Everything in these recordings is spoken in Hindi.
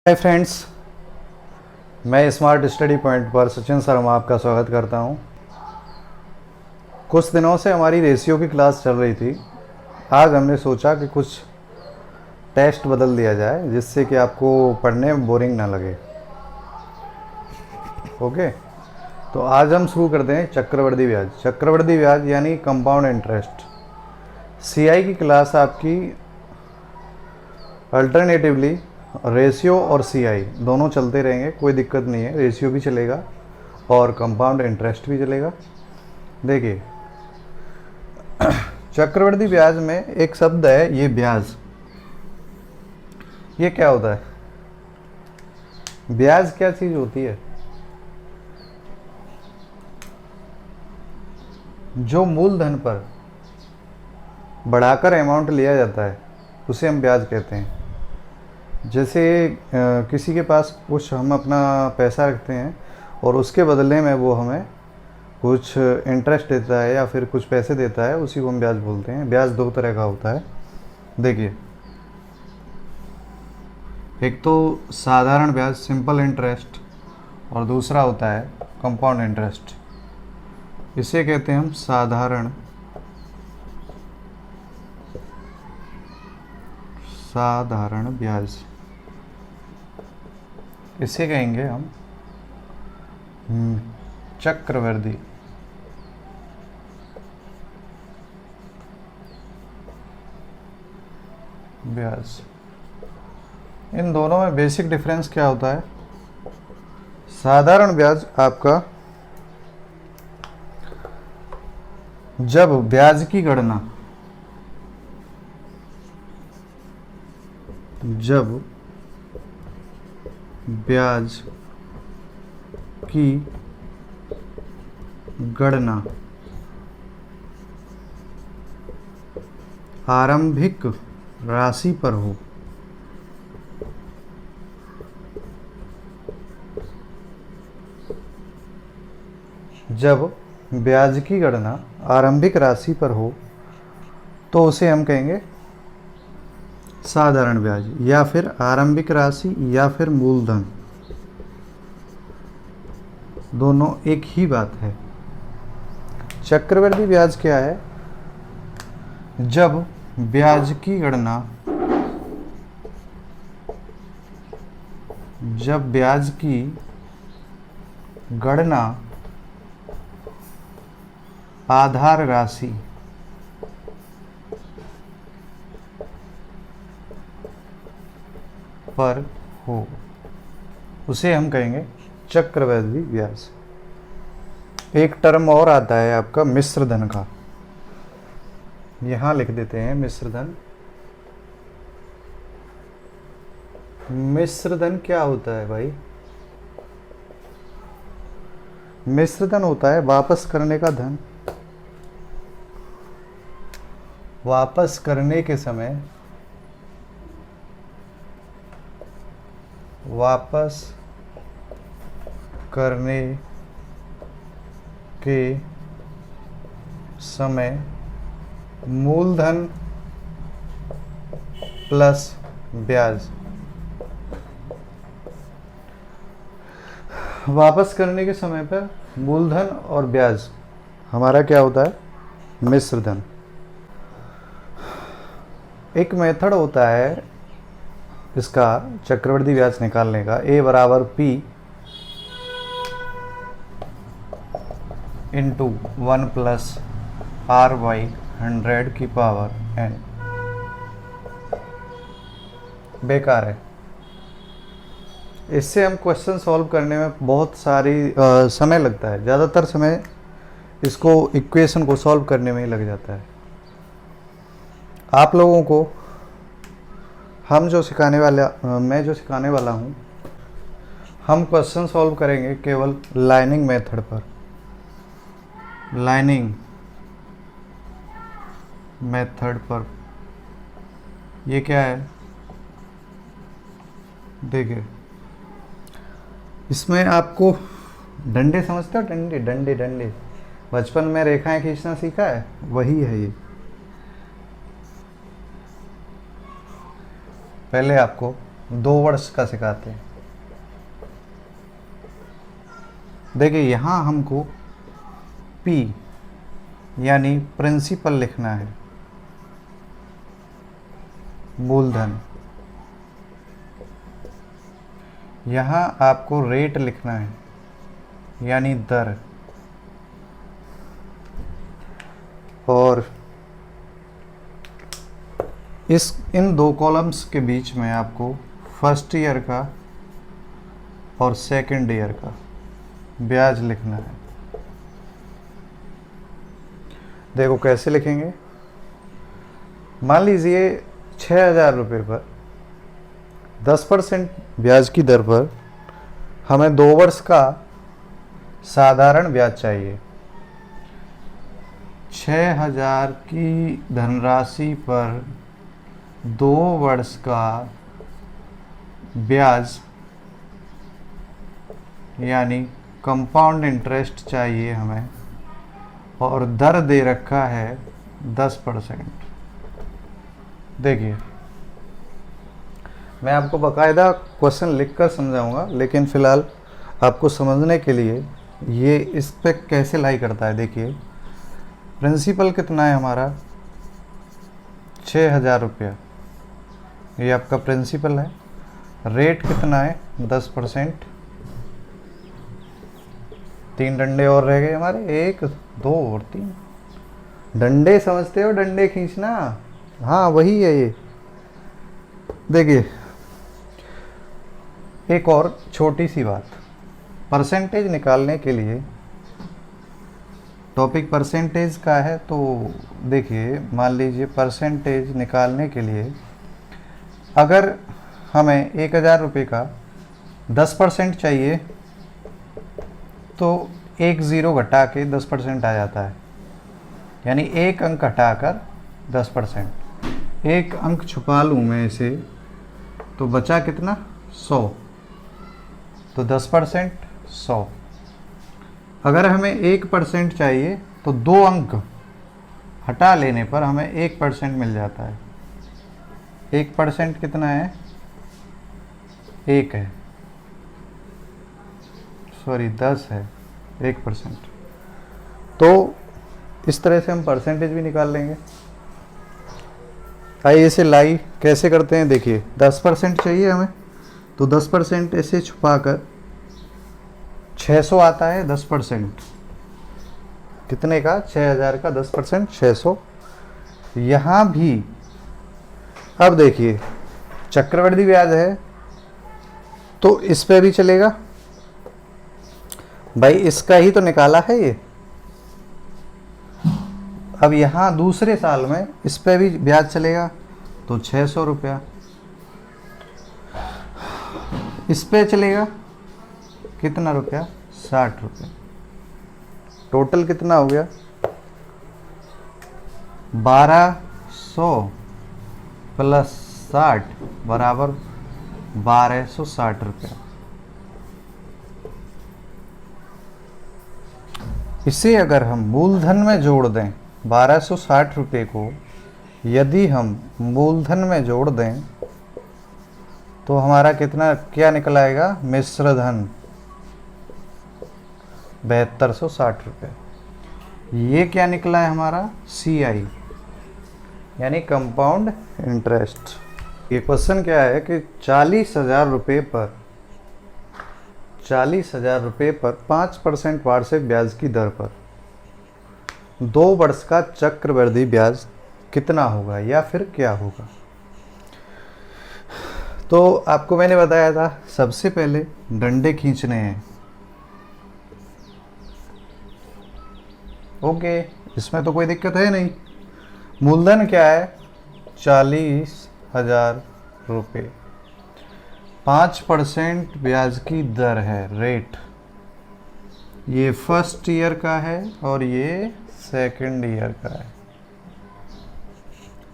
हाय फ्रेंड्स, मैं स्मार्ट स्टडी पॉइंट पर सचिन शर्मा आपका स्वागत करता हूं। कुछ दिनों से हमारी रेशियो की क्लास चल रही थी। आज हमने सोचा कि कुछ टेस्ट बदल दिया जाए जिससे कि आपको पढ़ने में बोरिंग ना लगे। ओके, तो आज हम शुरू करते हैं चक्रवृद्धि ब्याज। चक्रवृद्धि ब्याज यानी कंपाउंड इंटरेस्ट। सीआई की क्लास आपकी अल्टरनेटिवली रेशियो और सीआई दोनों चलते रहेंगे, कोई दिक्कत नहीं है। रेशियो भी चलेगा और कंपाउंड इंटरेस्ट भी चलेगा। देखिए, चक्रवृद्धि ब्याज में एक शब्द है, ये ब्याज। ये क्या होता है? ब्याज क्या चीज होती है? जो मूलधन पर बढ़ाकर अमाउंट लिया जाता है उसे हम ब्याज कहते हैं। जैसे किसी के पास कुछ हम अपना पैसा रखते हैं और उसके बदले में वो हमें कुछ इंटरेस्ट देता है या फिर कुछ पैसे देता है, उसी को हम ब्याज बोलते हैं। ब्याज दो तरह का होता है। देखिए, एक तो साधारण ब्याज सिंपल इंटरेस्ट और दूसरा होता है कंपाउंड इंटरेस्ट। इसे कहते हैं हम साधारण ब्याज। इसे कहेंगे हम चक्रवृद्धि ब्याज। इन दोनों में बेसिक डिफरेंस क्या होता है? साधारण ब्याज आपका जब ब्याज की गणना आरंभिक राशि पर हो, जब ब्याज की गणना आरंभिक राशि पर हो तो उसे हम कहेंगे साधारण ब्याज, या फिर आरंभिक राशि या फिर मूलधन, दोनों एक ही बात है। चक्रवृद्धि ब्याज क्या है? जब ब्याज की गणना आधार राशि पर हो, उसे हम कहेंगे चक्रवृद्धि ब्याज। एक टर्म और आता है आपका मिश्र धन का। यहां लिख देते हैं मिश्र धन। मिश्र धन क्या होता है भाई? मिश्र धन होता है वापस करने का धन। वापस करने के समय मूलधन प्लस ब्याज। वापस करने के समय पर मूलधन और ब्याज हमारा क्या होता है? मिश्र धन। एक मेथड होता है इसका चक्रवृद्धि ब्याज निकालने का, A बराबर P into 1 plus R by 100 की पावर n। बेकार है। इससे हम क्वेश्चन सॉल्व करने में बहुत सारी समय लगता है। ज़्यादातर समय इसको इक्वेशन को सॉल्व करने में ही लग जाता है। आप लोगों को मैं जो सिखाने वाला हूँ, हम क्वेश्चन सॉल्व करेंगे केवल लाइनिंग मेथड पर। ये क्या है? देखिए, इसमें आपको डंडे समझते हो? डंडे बचपन में रेखाएं खींचना सीखा है, वही है ये। पहले आपको 2 वर्ष का सिखाते हैं। देखिए यहाँ हमको P यानी प्रिंसिपल लिखना है, मूलधन। यहाँ आपको रेट लिखना है, यानी दर। और इन 2 कॉलम्स के बीच में आपको फर्स्ट ईयर का और सेकंड ईयर का ब्याज लिखना है। देखो कैसे लिखेंगे। मान लीजिए 6,000 रुपये पर 10% ब्याज की दर पर हमें 2 वर्ष का साधारण ब्याज चाहिए। 6,000 की धनराशि पर 2 वर्ष का ब्याज यानी कंपाउंड इंटरेस्ट चाहिए हमें, और दर दे रखा है 10%। देखिए मैं आपको बाकायदा क्वेश्चन लिखकर समझाऊंगा, लेकिन फ़िलहाल आपको समझने के लिए ये इस पे कैसे लाई करता है। देखिए प्रिंसिपल कितना है हमारा, 6,000 रुपया, ये आपका प्रिंसिपल है। रेट कितना है, 10%। 3 डंडे और रह गए हमारे, 1 2 और 3 डंडे। समझते हो डंडे खींचना? हाँ वही है ये। देखिए एक और छोटी सी बात, परसेंटेज निकालने के लिए, टॉपिक परसेंटेज का है, तो देखिए मान लीजिए परसेंटेज निकालने के लिए अगर हमें 1,000 रुपये का 10% चाहिए तो 1 ज़ीरो घटा के 10% आ जाता है, यानी 1 अंक घटाकर 10%। 1 अंक छुपा लूँ मैं इसे तो बचा कितना, 100। तो 10% 100। अगर हमें 1% चाहिए तो 2 अंक हटा लेने पर हमें 1% मिल जाता है। 1% कितना है, 1 है, सॉरी 10 है 1%। तो इस तरह से हम परसेंटेज भी निकाल लेंगे। आइए इसे लाई कैसे करते हैं। देखिए 10% चाहिए हमें, तो 10% ऐसे छुपाकर 600 आता है। 10% कितने का, 6,000 का 10% 600। यहाँ भी अब देखिए चक्रवृद्धि ब्याज है तो इस पे भी चलेगा भाई, इसका ही तो निकाला है ये। अब यहाँ दूसरे साल में इस पे भी ब्याज चलेगा तो 600 रुपया। इस पे चलेगा कितना रुपया, 60 रुपये। टोटल कितना हो गया, 1200 प्लस 60 बराबर 1260 रुपया। इसे अगर हम मूलधन में जोड़ दें, 1260 रुपये को यदि हम मूलधन में जोड़ दें तो हमारा कितना, क्या निकल आएगा, मिश्र धन 7260 रुपये। ये क्या निकला है हमारा, CI यानी कंपाउंड इंटरेस्ट। ये क्वेश्चन क्या है कि 40,000 रुपये पर 40,000 रुपये पर 5% वार्षिक ब्याज की दर पर 2 वर्ष का चक्रवृद्धि ब्याज कितना होगा या फिर क्या होगा। तो आपको मैंने बताया था सबसे पहले डंडे खींचने हैं। ओके, इसमें तो कोई दिक्कत है नहीं। मूलधन क्या है, 40,000 रुपये, 5% ब्याज की दर है, रेट। ये फर्स्ट ईयर का है और ये सेकंड ईयर का है।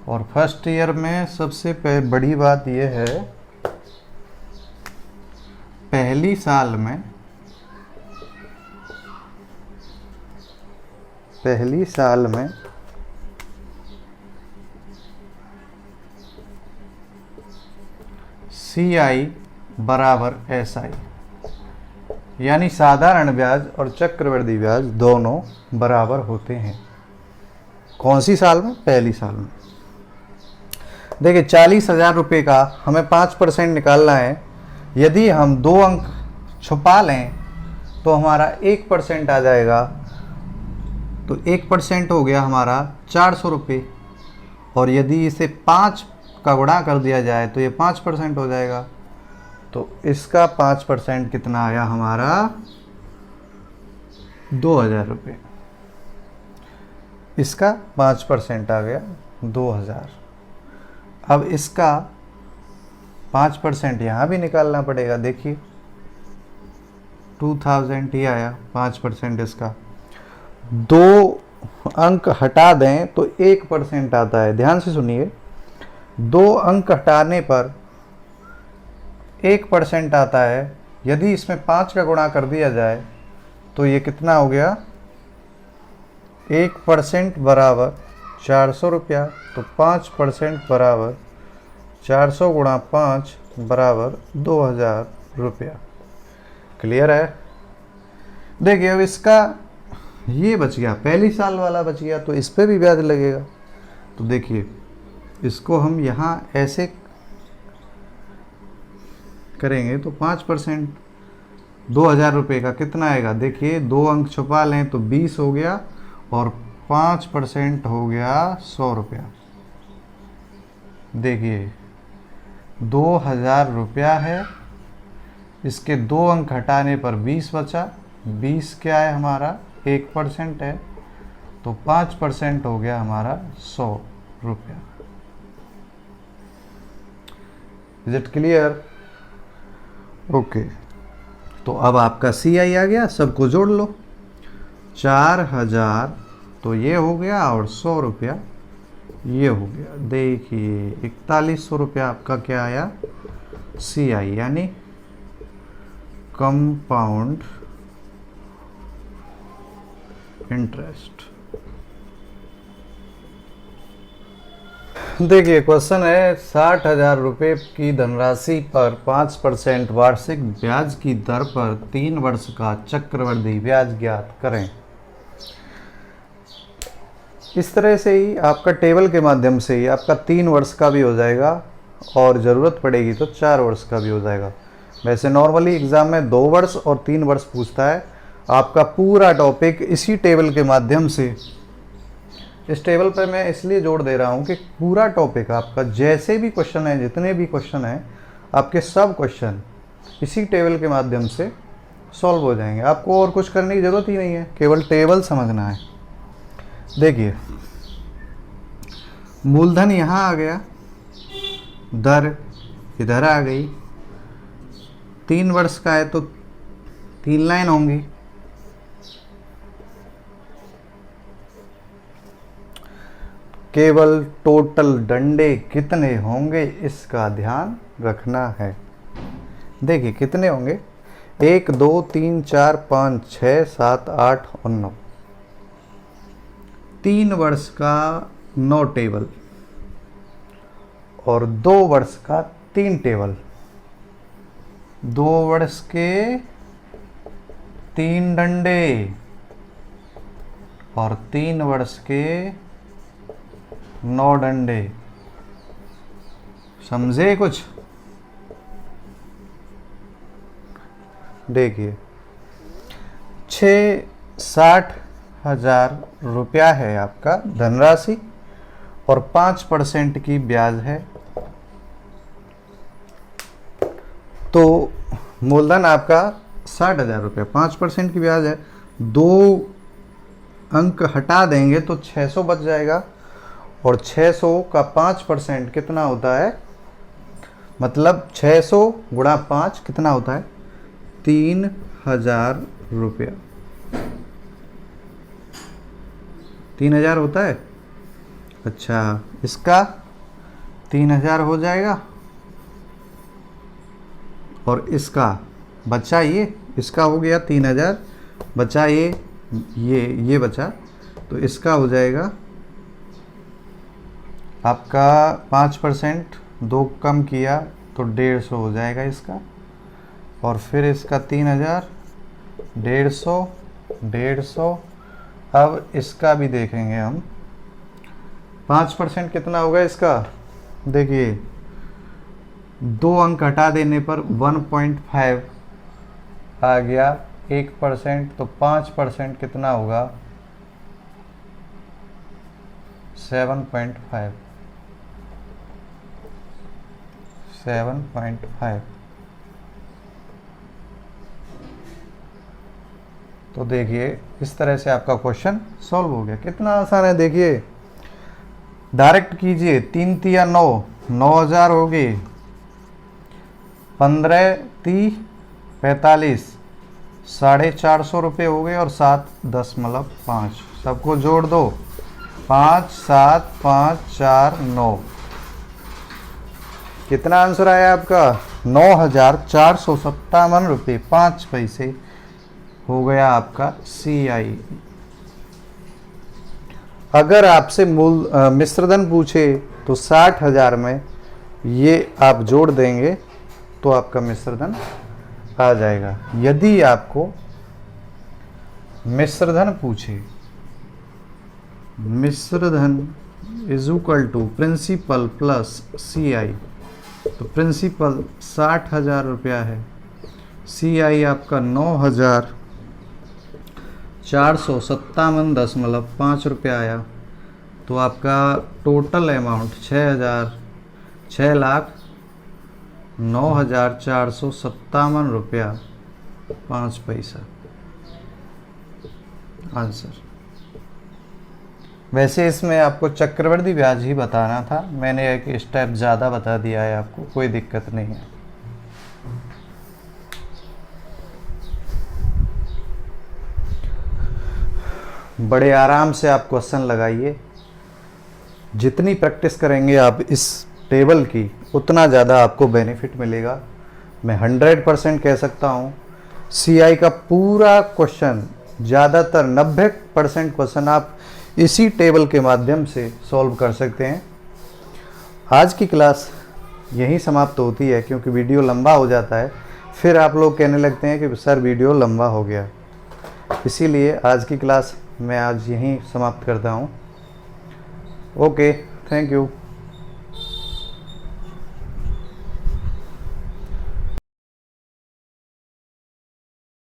और फर्स्ट ईयर में सबसे बड़ी बात यह है, पहली साल में CI बराबर SI, यानी साधारण ब्याज और चक्रवृद्धि ब्याज दोनों बराबर होते हैं। कौन सी साल में? पहली साल में। देखिए 40,000 रुपये का हमें 5% निकालना है। यदि हम 2 अंक छुपा लें तो हमारा 1% आ जाएगा। तो 1% हो गया हमारा 400 रुपये, और यदि इसे 5 का गुणा कर दिया जाए तो ये 5% हो जाएगा। तो इसका 5% कितना आया हमारा? 2,000 रुपये। इसका 5% आ गया 2,000। अब इसका 5% यहाँ भी निकालना पड़ेगा। देखिए 2,000 ही आया 5% इसका। 2 अंक हटा दें तो 1% आता है। ध्यान से सुनिए, 2 अंक हटाने पर 1% आता है। यदि इसमें 5 का गुणा कर दिया जाए तो ये कितना हो गया? 1% बराबर 400 रुपया। तो 5% बराबर 400 गुणा 5 बराबर 2,000 रुपया। क्लियर है? देखिए अब इसका ये बच गया, पहली साल वाला बच गया, तो इस पे भी ब्याज लगेगा। तो देखिए इसको हम यहाँ ऐसे करेंगे तो 5% 2,000 रुपये का कितना आएगा? देखिए 2 अंक छुपा लें तो 20 हो गया, और 5% हो गया 100 रुपया। देखिए 2,000 रुपया है, इसके 2 अंक हटाने पर 20 बचा। 20 क्या है हमारा? 1% है, तो 5% हो गया हमारा 100 रुपया। Is it clear? ओके, तो अब आपका CI आ गया। सबको जोड़ लो। 4,000 तो ये हो गया, और 100 रुपया ये हो गया। देखिए 4100 रुपया आपका क्या आया? CI, यानी कंपाउंड इंटरेस्ट। देखिए क्वेश्चन है 60,000 रुपये की धनराशि पर 5% वार्षिक ब्याज की दर पर 3 वर्ष का चक्रवृद्धि ब्याज ज्ञात करें। इस तरह से ही आपका टेबल के माध्यम से ही आपका 3 वर्ष का भी हो जाएगा, और ज़रूरत पड़ेगी तो 4 वर्ष का भी हो जाएगा। वैसे नॉर्मली एग्ज़ाम में 2 वर्ष और 3 वर्ष पूछता है। आपका पूरा टॉपिक इसी टेबल के माध्यम से, इस टेबल पर मैं इसलिए जोड़ दे रहा हूँ कि पूरा टॉपिक आपका जैसे भी क्वेश्चन है, जितने भी क्वेश्चन हैं, आपके सब क्वेश्चन इसी टेबल के माध्यम से सॉल्व हो जाएंगे। आपको और कुछ करने की ज़रूरत ही नहीं है, केवल टेबल समझना है। देखिए मूलधन यहाँ आ गया, दर इधर आ गई। 3 वर्ष का है तो 3 लाइन होंगी। केवल टोटल डंडे कितने होंगे इसका ध्यान रखना है। देखिए कितने होंगे? 1 2 3 4 5 6 7 8 और 9। 3 वर्ष का 9 टेबल और 2 वर्ष का 3 टेबल। 2 वर्ष के 3 डंडे और 3 वर्ष के 9 डंडे। समझे कुछ? देखिए 60,000 रुपया है आपका धनराशि और 5% की ब्याज है। तो मूलधन आपका 60,000 रुपया, 5% की ब्याज है। 2 अंक हटा देंगे तो 600 बच जाएगा, और 600 का 5% कितना होता है? मतलब 600 गुणा 5 कितना होता है? 3,000 रुपया। 3,000 होता है। अच्छा, इसका 3,000 हो जाएगा, और इसका बचा इसका हो गया 3,000, बचा ये बचा, तो इसका हो जाएगा आपका 5%, 2 कम किया तो 150 हो जाएगा इसका, और फिर इसका 3000, 150, 150। अब इसका भी देखेंगे हम, 5% कितना होगा इसका, देखिए 2 अंक हटा देने पर 1.5 आ गया, 1%, तो 5% कितना होगा, 7.5, 7.5। तो देखिए इस तरह से आपका क्वेश्चन सॉल्व हो गया। कितना आसान है, देखिए डायरेक्ट कीजिए, 3 तिया 9, 9000 हो गए, 15 30 45, 450 रुपये हो गए, और 7.5 सबको जोड़ दो, 5 7 5 4 9। कितना आंसर आया आपका, 9457 रुपये 5 पैसे हो गया आपका CI। अगर आपसे मूल मिश्रधन पूछे तो 60,000 में ये आप जोड़ देंगे तो आपका मिश्रधन आ जाएगा। यदि आपको मिश्रधन पूछे, मिश्रधन is equal to principal plus CI, तो प्रिंसिपल 60,000 रुपया है, CI आपका 9457.5 रुपया आया, तो आपका टोटल अमाउंट 6,09,457 रुपया 5 पैसा आंसर। वैसे इसमें आपको चक्रवृद्धि ब्याज ही बताना था, मैंने एक स्टेप ज़्यादा बता दिया है आपको, कोई दिक्कत नहीं है। बड़े आराम से आप क्वेश्चन लगाइए, जितनी प्रैक्टिस करेंगे आप इस टेबल की उतना ज़्यादा आपको बेनिफिट मिलेगा। मैं 100% कह सकता हूँ CI का पूरा क्वेश्चन, ज़्यादातर 90% क्वेश्चन आप इसी टेबल के माध्यम से सॉल्व कर सकते हैं। आज की क्लास यहीं समाप्त होती है क्योंकि वीडियो लंबा हो जाता है, फिर आप लोग कहने लगते हैं कि सर वीडियो लंबा हो गया, इसीलिए आज की क्लास मैं आज यहीं समाप्त करता हूँ। Okay, thank you.